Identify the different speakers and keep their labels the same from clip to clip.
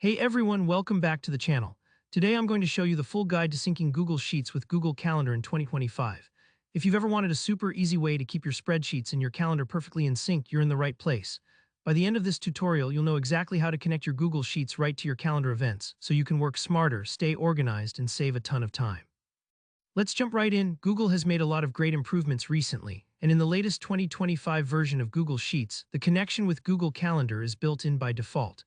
Speaker 1: Hey everyone, welcome back to the channel. Today I'm going to show you the full guide to syncing Google Sheets with Google Calendar in 2025. If you've ever wanted a super easy way to keep your spreadsheets and your calendar perfectly in sync, you're in the right place. By the end of this tutorial, you'll know exactly how to connect your Google Sheets right to your calendar events, so you can work smarter, stay organized, and save a ton of time. Let's jump right in. Google has made a lot of great improvements recently, and in the latest 2025 version of Google Sheets, the connection with Google Calendar is built in by default.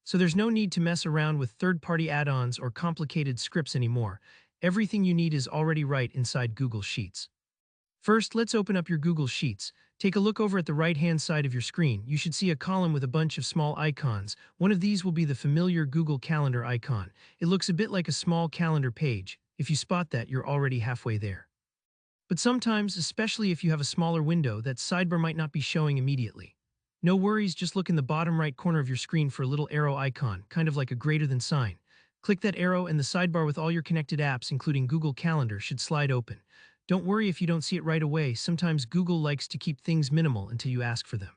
Speaker 1: So there's no need to mess around with third-party add-ons or complicated scripts anymore. Everything you need is already right inside Google Sheets. First, let's open up your Google Sheets. Take a look over at the right-hand side of your screen. You should see a column with a bunch of small icons. One of these will be the familiar Google Calendar icon. It looks a bit like a small calendar page. If you spot that, you're already halfway there. But sometimes, especially if you have a smaller window, that sidebar might not be showing immediately. No worries, just look in the bottom right corner of your screen for a little arrow icon, kind of like a greater than sign. Click that arrow and the sidebar with all your connected apps, including Google Calendar, should slide open. Don't worry if you don't see it right away. Sometimes Google likes to keep things minimal until you ask for them.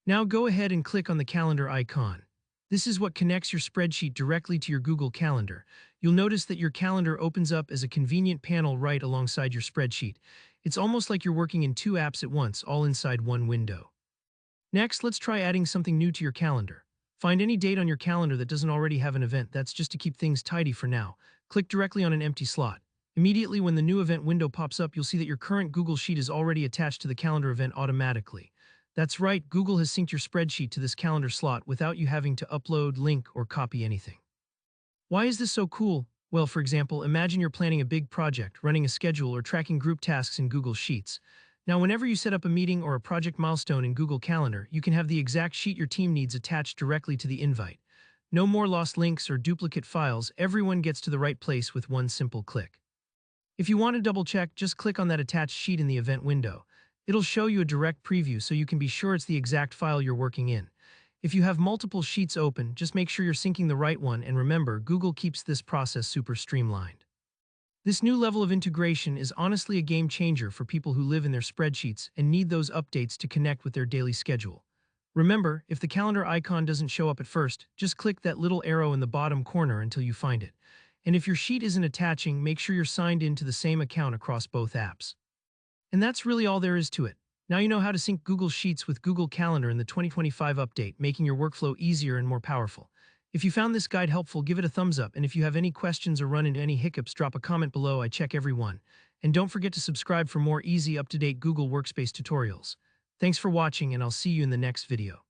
Speaker 1: Now go ahead and click on the calendar icon. This is what connects your spreadsheet directly to your Google Calendar. You'll notice that your calendar opens up as a convenient panel right alongside your spreadsheet. It's almost like you're working in two apps at once, all inside one window. Next, let's try adding something new to your calendar. Find any date on your calendar that doesn't already have an event. That's just to keep things tidy for now. Click directly on an empty slot. Immediately when the new event window pops up, you'll see that your current Google Sheet is already attached to the calendar event automatically. That's right, Google has synced your spreadsheet to this calendar slot without you having to upload, link, or copy anything. Why is this so cool? Well, for example, imagine you're planning a big project, running a schedule, or tracking group tasks in Google Sheets. Now, whenever you set up a meeting or a project milestone in Google Calendar, you can have the exact sheet your team needs attached directly to the invite. No more lost links or duplicate files. Everyone gets to the right place with one simple click. If you want to double-check, just click on that attached sheet in the event window. It'll show you a direct preview so you can be sure it's the exact file you're working in. If you have multiple sheets open, just make sure you're syncing the right one, and remember, Google keeps this process super streamlined. This new level of integration is honestly a game changer for people who live in their spreadsheets and need those updates to connect with their daily schedule. Remember, if the calendar icon doesn't show up at first, just click that little arrow in the bottom corner until you find it. And if your sheet isn't attaching, make sure you're signed in to the same account across both apps. And that's really all there is to it. Now you know how to sync Google Sheets with Google Calendar in the 2025 update, making your workflow easier and more powerful. If you found this guide helpful, give it a thumbs up, and if you have any questions or run into any hiccups, drop a comment below. I check every one. And don't forget to subscribe for more easy, up-to-date Google Workspace tutorials. Thanks for watching, and I'll see you in the next video.